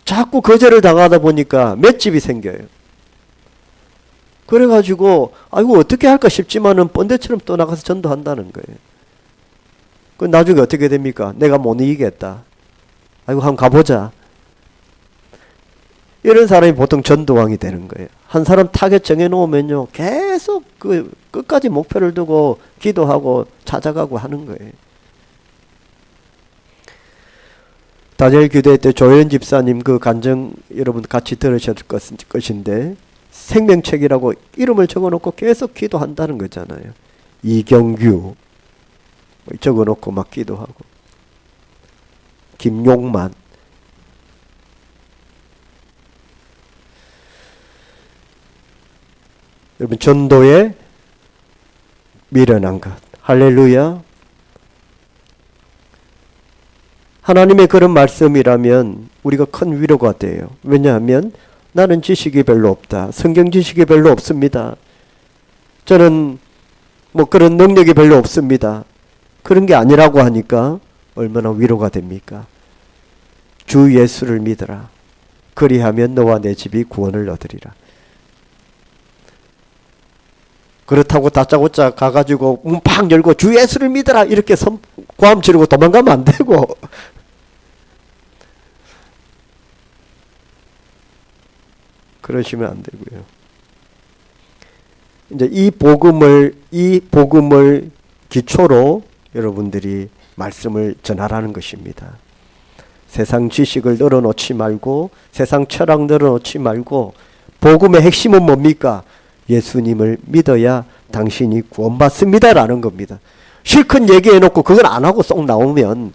자꾸 거절을 당하다 보니까 맷집이 생겨요. 그래가지고 아이고 어떻게 할까 싶지만은 번데처럼 또 나가서 전도한다는 거예요. 그 나중에 어떻게 됩니까? 내가 못 이기겠다. 아이고 한번 가보자. 이런 사람이 보통 전도왕이 되는 거예요. 한 사람 타겟 정해놓으면요 계속 그 끝까지 목표를 두고 기도하고 찾아가고 하는 거예요. 다니엘 교대 때 조현 집사님 그 간증 여러분 같이 들으셨을 것인데 생명책이라고 이름을 적어놓고 계속 기도한다는 거잖아요. 이경규 적어놓고 막 기도하고 김용만 여러분 전도에 미련한 것 할렐루야. 하나님의 그런 말씀이라면 우리가 큰 위로가 돼요. 왜냐하면 나는 지식이 별로 없다. 성경 지식이 별로 없습니다. 저는 뭐 그런 능력이 별로 없습니다. 그런 게 아니라고 하니까 얼마나 위로가 됩니까? 주 예수를 믿으라. 그리하면 너와 내 집이 구원을 얻으리라. 그렇다고 다짜고짜 가가지고 문 팍 열고 주 예수를 믿으라 이렇게 고함 지르고 도망가면 안 되고 그러시면 안 되고요. 이제 이 복음을 기초로 여러분들이 말씀을 전하라는 것입니다. 세상 지식을 늘어놓지 말고 세상 철학 늘어놓지 말고 복음의 핵심은 뭡니까? 예수님을 믿어야 당신이 구원받습니다라는 겁니다. 실컷 얘기해놓고 그걸 안 하고 쏙 나오면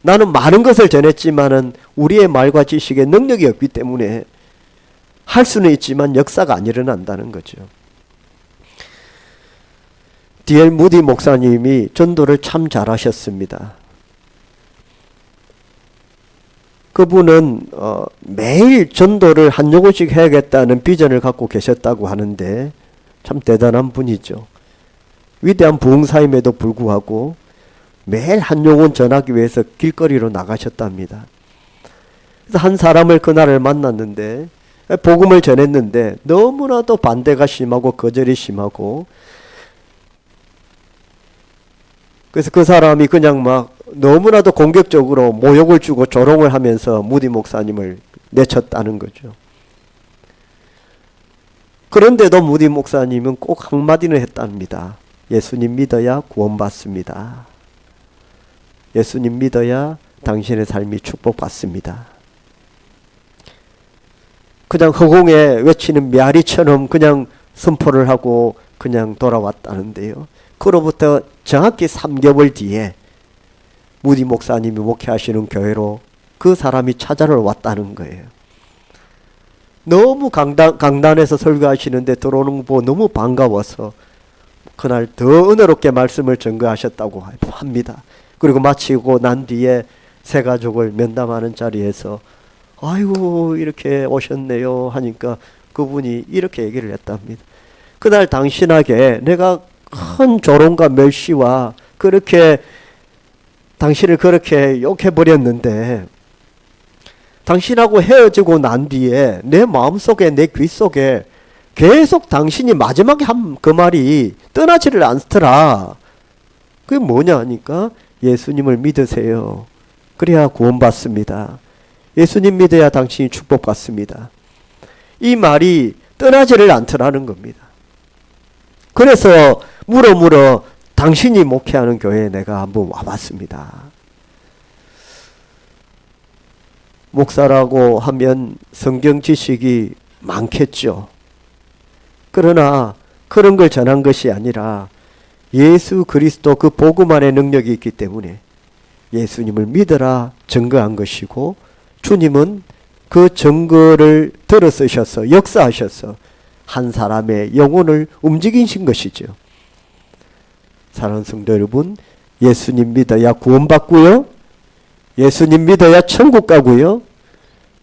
나는 많은 것을 전했지만은 우리의 말과 지식에 능력이 없기 때문에 할 수는 있지만 역사가 안 일어난다는 거죠. D.L. 무디 목사님이 전도를 참 잘하셨습니다. 그분은 매일 전도를 한 요구씩 해야겠다는 비전을 갖고 계셨다고 하는데 참 대단한 분이죠. 위대한 부흥사임에도 불구하고 매일 한 요군 전하기 위해서 길거리로 나가셨답니다. 그래서 한 사람을 그날을 만났는데 복음을 전했는데 너무나도 반대가 심하고 거절이 심하고 그래서 그 사람이 그냥 막 너무나도 공격적으로 모욕을 주고 조롱을 하면서 무디 목사님을 내쳤다는 거죠. 그런데도 무디 목사님은 꼭 한마디는 했답니다. 예수님 믿어야 구원받습니다. 예수님 믿어야 당신의 삶이 축복받습니다. 그냥 허공에 외치는 메아리처럼 그냥 선포를 하고 그냥 돌아왔다는데요. 그로부터 정확히 3개월 뒤에 무디 목사님이 목회하시는 교회로 그 사람이 찾아러 왔다는 거예요. 너무 강단에서 설교하시는데 들어오는 거 보고 너무 반가워서 그날 더 은혜롭게 말씀을 전거하셨다고 합니다. 그리고 마치고 난 뒤에 세 가족을 면담하는 자리에서 아이고 이렇게 오셨네요 하니까 그분이 이렇게 얘기를 했답니다. 그날 당신에게 내가 큰 조롱과 멸시와 그렇게 당신을 그렇게 욕해버렸는데 당신하고 헤어지고 난 뒤에 내 마음속에 내 귀 속에 계속 당신이 마지막에 한 그 말이 떠나지를 않더라. 그게 뭐냐 하니까 예수님을 믿으세요. 그래야 구원받습니다. 예수님 믿어야 당신이 축복받습니다. 이 말이 떠나지를 않더라는 겁니다. 그래서 물어 당신이 목회하는 교회에 내가 한번 와봤습니다. 목사라고 하면 성경 지식이 많겠죠. 그러나 그런 걸 전한 것이 아니라 예수 그리스도 그 복음 안에 능력이 있기 때문에 예수님을 믿어라 증거한 것이고, 주님은 그 증거를 들어 쓰셔서 역사하셔서 한 사람의 영혼을 움직이신 것이죠. 사랑하는 성도 여러분, 예수님 믿어야 구원받고요, 예수님 믿어야 천국 가고요,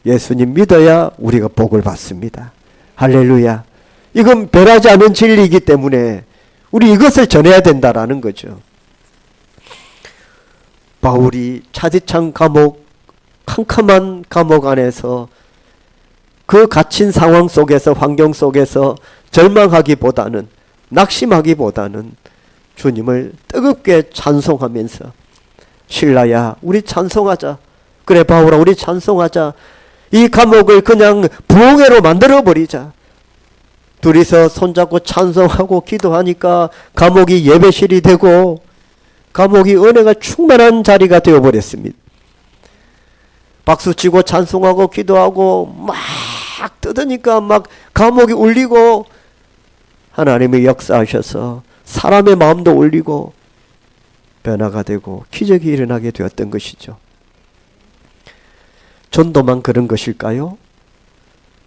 예수님 믿어야 우리가 복을 받습니다. 할렐루야. 이건 변하지 않은 진리이기 때문에 우리 이것을 전해야 된다라는 거죠. 바울이 차디찬 감옥, 캄캄한 감옥 안에서 그 갇힌 상황 속에서, 환경 속에서 절망하기보다는, 낙심하기보다는 주님을 뜨겁게 찬송하면서, 신라야 우리 찬송하자, 그래 바울아 우리 찬송하자, 이 감옥을 그냥 부흥회로 만들어버리자. 둘이서 손잡고 찬송하고 기도하니까 감옥이 예배실이 되고 감옥이 은혜가 충만한 자리가 되어버렸습니다. 박수치고 찬송하고 기도하고 막 뜯으니까 막 감옥이 울리고 하나님이 역사하셔서 사람의 마음도 울리고 변화가 되고 기적이 일어나게 되었던 것이죠. 전도만 그런 것일까요?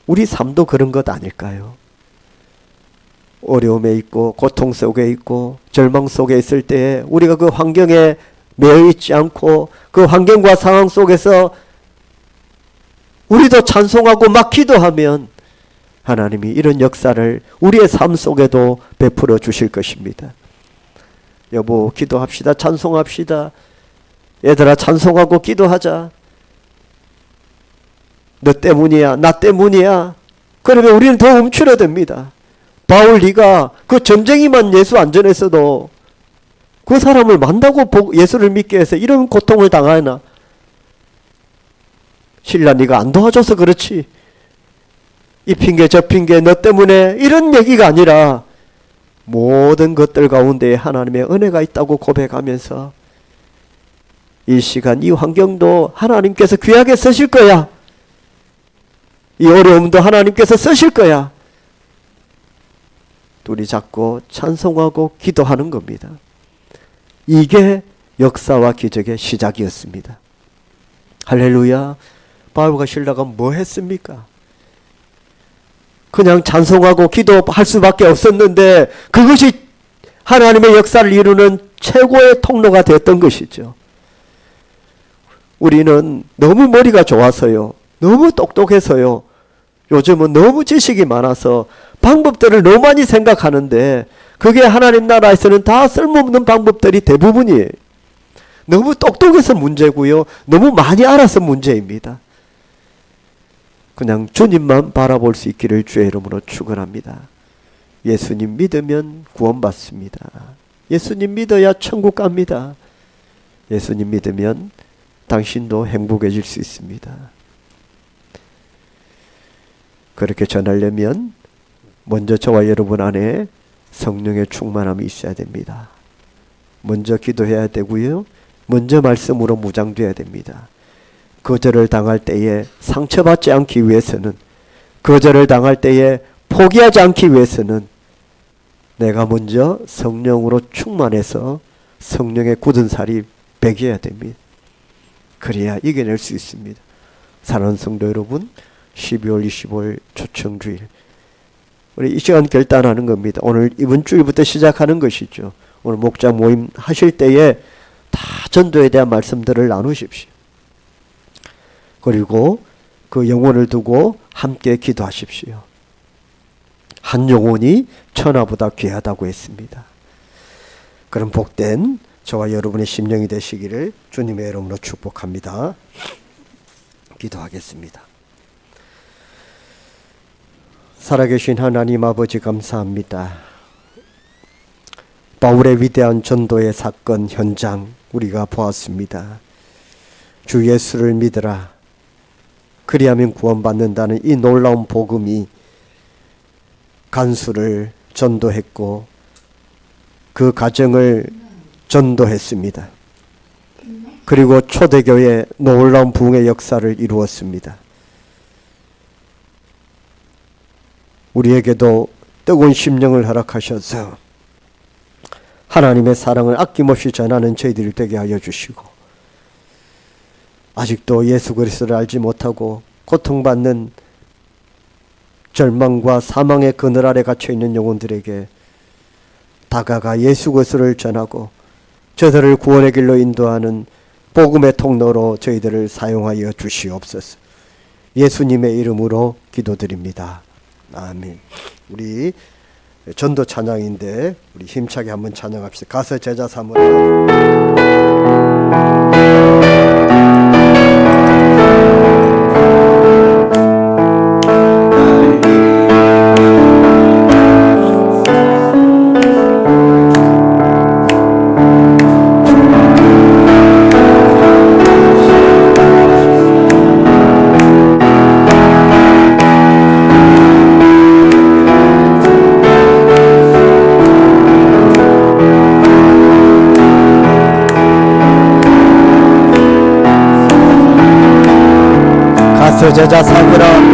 우리 삶도 그런 것 아닐까요? 어려움에 있고 고통 속에 있고 절망 속에 있을 때 우리가 그 환경에 매여 있지 않고 그 환경과 상황 속에서 우리도 찬송하고 막 기도하면 하나님이 이런 역사를 우리의 삶 속에도 베풀어 주실 것입니다. 여보 기도합시다. 찬송합시다. 얘들아 찬송하고 기도하자. 너 때문이야. 나 때문이야. 그러면 우리는 더 움츠러듭니다. 바울 네가 그 점쟁이만 예수 안 전했어도 그 사람을 만나고 예수를 믿게 해서 이런 고통을 당하나. 신라 네가 안 도와줘서 그렇지. 이 핑계 저 핑계 너 때문에 이런 얘기가 아니라 모든 것들 가운데 하나님의 은혜가 있다고 고백하면서 이 시간 이 환경도 하나님께서 귀하게 쓰실 거야. 이 어려움도 하나님께서 쓰실 거야. 둘이 잡고 찬송하고 기도하는 겁니다. 이게 역사와 기적의 시작이었습니다. 할렐루야. 바울과 실라가 뭐 했습니까? 그냥 찬송하고 기도할 수밖에 없었는데 그것이 하나님의 역사를 이루는 최고의 통로가 됐던 것이죠. 우리는 너무 머리가 좋아서요, 너무 똑똑해서요, 요즘은 너무 지식이 많아서 방법들을 너무 많이 생각하는데 그게 하나님 나라에서는 다 쓸모없는 방법들이 대부분이에요. 너무 똑똑해서 문제고요, 너무 많이 알아서 문제입니다. 그냥 주님만 바라볼 수 있기를 주의 이름으로 축원합니다. 예수님 믿으면 구원받습니다. 예수님 믿어야 천국 갑니다. 예수님 믿으면 당신도 행복해질 수 있습니다. 그렇게 전하려면 먼저 저와 여러분 안에 성령의 충만함이 있어야 됩니다. 먼저 기도해야 되고요, 먼저 말씀으로 무장돼야 됩니다. 거절을 당할 때에 상처받지 않기 위해서는, 거절을 당할 때에 포기하지 않기 위해서는 내가 먼저 성령으로 충만해서 성령의 굳은 살이 배겨야 됩니다. 그래야 이겨낼 수 있습니다. 사랑하는 성도 여러분, 12월 25일 초청주일 우리 이 시간 결단하는 겁니다. 오늘 이번 주일부터 시작하는 것이죠. 오늘 목자 모임 하실 때에 다 전도에 대한 말씀들을 나누십시오. 그리고 그 영혼을 두고 함께 기도하십시오. 한 영혼이 천하보다 귀하다고 했습니다. 그럼 복된 저와 여러분의 심령이 되시기를 주님의 이름으로 축복합니다. 기도하겠습니다. 살아계신 하나님 아버지 감사합니다. 바울의 위대한 전도의 사건 현장 우리가 보았습니다. 주 예수를 믿으라. 그리하면 구원받는다는 이 놀라운 복음이 간수를 전도했고 그 가정을 전도했습니다. 그리고 초대교회 놀라운 부흥의 역사를 이루었습니다. 우리에게도 뜨거운 심령을 허락하셔서 하나님의 사랑을 아낌없이 전하는 저희들이 되게 하여 주시고, 아직도 예수 그리스도를 알지 못하고 고통받는 절망과 사망의 그늘 아래 갇혀있는 영혼들에게 다가가 예수 그리스도를 전하고 저들을 구원의 길로 인도하는 복음의 통로로 저희들을 사용하여 주시옵소서. 예수님의 이름으로 기도드립니다. 아멘. 우리 전도 찬양인데 우리 힘차게 한번 찬양합시다. 가서 제자 삼으라. 가서 제자 삼으라.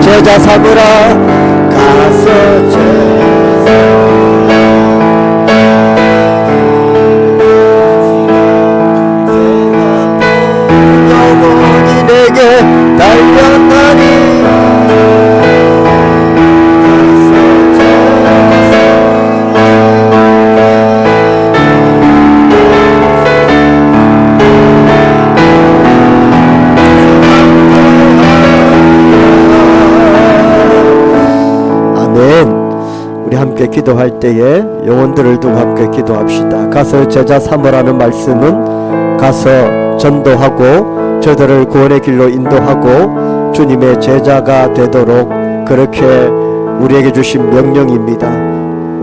제자 삼으라. 가서 제자 영원히 내게 달려나니 함께 기도할 때에 영혼들을 두고 함께 기도합시다. 가서 제자 삼으라는 말씀은 가서 전도하고 저들을 구원의 길로 인도하고 주님의 제자가 되도록 그렇게 우리에게 주신 명령입니다.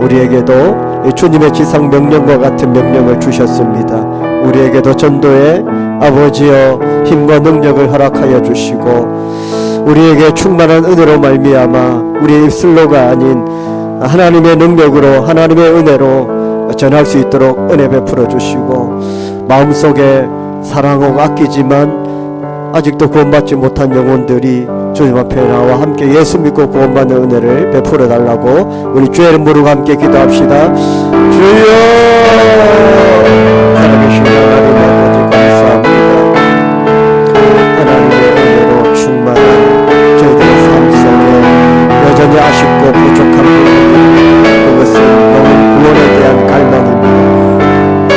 우리에게도 주님의 지상 명령과 같은 명령을 주셨습니다. 우리에게도 전도의 아버지여 힘과 능력을 허락하여 주시고 우리에게 충만한 은혜로 말미암아 우리의 입술로가 아닌 하나님의 능력으로 하나님의 은혜로 전할 수 있도록 은혜 베풀어 주시고, 마음속에 사랑하고 아끼지만 아직도 구원받지 못한 영혼들이 주님 앞에 나와 함께 예수 믿고 구원받는 은혜를 베풀어 달라고 우리 주의 이름 부르고 함께 기도합시다. 주여, 살아계신 하나님 아버지 감사합니다. 하나님의 은혜로 충만한 저희들의 삶 속에 여전히 아쉽고 부족한 부분이 그것은 영혼 구원에 대한 갈망입니다.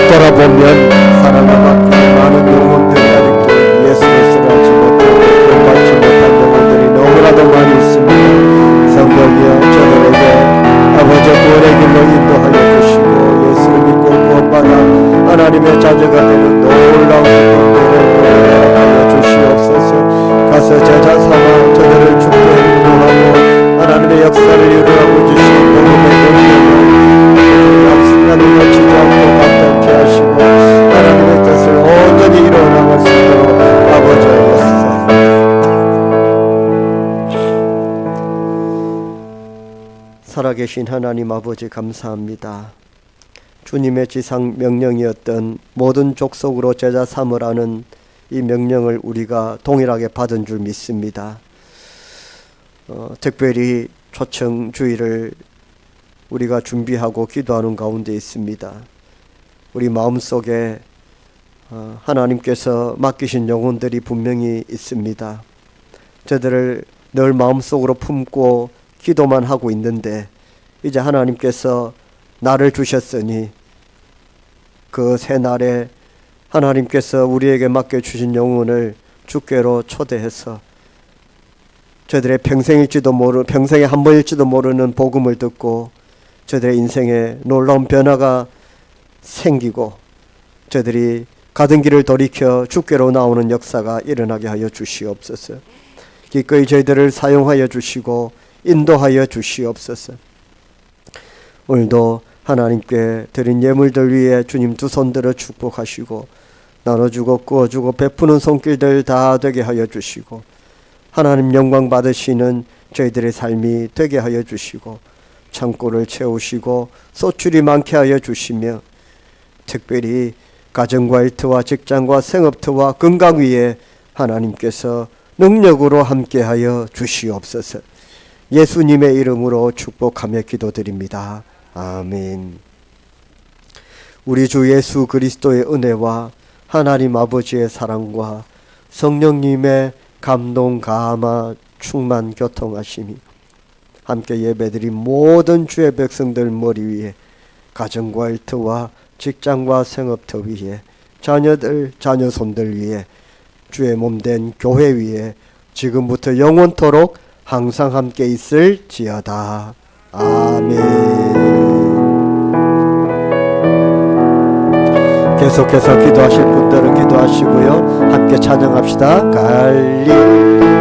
돌아보면 사랑과 아끼는 많은 영혼들이 아직도 예수 그리스도를 알지 못하고 구원받지 못한 영혼들이 너무나도 많이 있습니다. 성령이여 저들에게 아버지 구원의 길로 인도하여 주시고 예수를 믿고 구원받아 하나님의 자녀가 되는 놀라운 기쁨들을 허락하여 주시옵소서. 가서 제자 삼아 저들을 죽게 인도하고 하나님의 역사를 이루라고 주신 복음의 능력을 약속하는 놓치지 않고 감당케 하시고 하나님의 뜻을 온전히 이루어나갈 수 있도록 아버지였사. 살아계신 하나님 아버지 감사합니다. 주님의 지상 명령이었던 모든 족속으로 제자 삼으라는 이 명령을 우리가 동일하게 받은 줄 믿습니다. 특별히 초청 주일을 우리가 준비하고 기도하는 가운데 있습니다. 우리 마음속에 하나님께서 맡기신 영혼들이 분명히 있습니다. 저들을 늘 마음속으로 품고 기도만 하고 있는데 이제 하나님께서 나를 주셨으니 그 새날에 하나님께서 우리에게 맡겨주신 영혼을 주께로 초대해서 저들의 평생에 한 번일지도 모르는 복음을 듣고 저들의 인생에 놀라운 변화가 생기고 저들이 가던 길을 돌이켜 주께로 나오는 역사가 일어나게 하여 주시옵소서. 기꺼이 저희들을 사용하여 주시고 인도하여 주시옵소서. 오늘도 하나님께 드린 예물들 위에 주님 두 손 들어 축복하시고 나눠주고 구워주고 베푸는 손길들 다 되게 하여 주시고 하나님 영광 받으시는 저희들의 삶이 되게 하여 주시고 창고를 채우시고 소출이 많게 하여 주시며 특별히 가정과 일터와 직장과 생업터와 건강 위에 하나님께서 능력으로 함께하여 주시옵소서. 예수님의 이름으로 축복하며 기도드립니다. 아멘. 우리 주 예수 그리스도의 은혜와 하나님 아버지의 사랑과 성령님의 감동, 감화, 충만, 교통하심이 함께 예배드린 모든 주의 백성들 머리 위에 가정과 일터와 직장과 생업터 위에 자녀들, 자녀손들 위에 주의 몸된 교회 위에 지금부터 영원토록 항상 함께 있을지어다. 아멘. 계속해서 기도하실 분들은 기도하시고요. 함께 찬양합시다. 갈릴리